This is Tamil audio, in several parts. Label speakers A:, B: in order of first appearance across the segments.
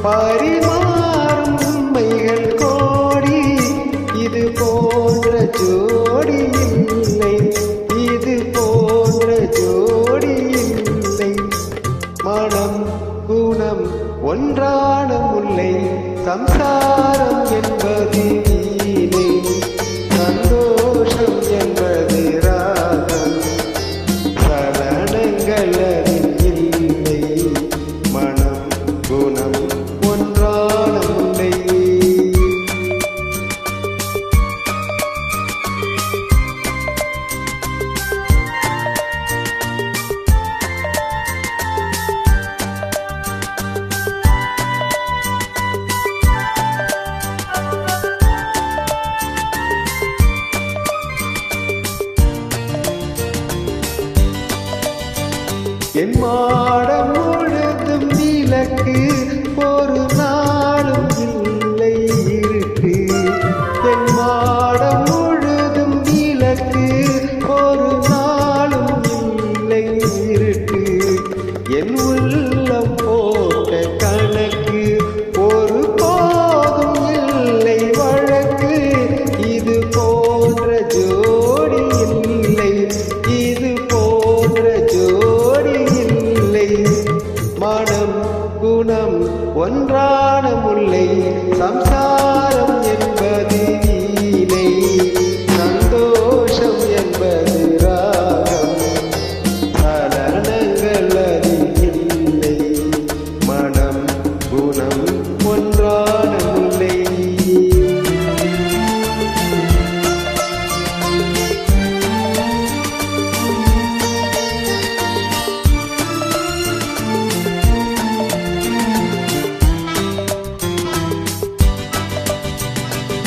A: பரிமாறும் உண்மைகள் கோடி. இது போன்ற ஜோடி இல்லை, இது போன்ற ஜோடி இல்லை. மனம் குணம் ஒன்றான முல்லை, சம்சாரம் என்பது வீணை, சந்தோஷம் என்பது ராகம். சலனங்கள் அதில் இல்லை, மனம் குணம் ஒன்றான முல்லை. என் மாடம் முழுதும் விளக்கு, ஒரு நாளும் இல்லை இருக்கு. என் மாடம் முழுதும் விளக்கு, ஒரு நாளும் இல்லை இருக்கு. என் உள்ளம் போட்ட கணக்கு, ஒரு போதும் இல்லை வழக்கு. இது போன்ற ஜோடி இல்லை, இது போன்ற ஜோடி இல்லை. மனம் குணம் ஒன்றான முல்லை, சம்சாரம் என்பது வீணை, சந்தோஷம் என்பது ராகம். சலனங்கள் அதில் இல்லை, மனம் குணம் ஒன்றான முல்லை.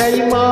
A: கைமா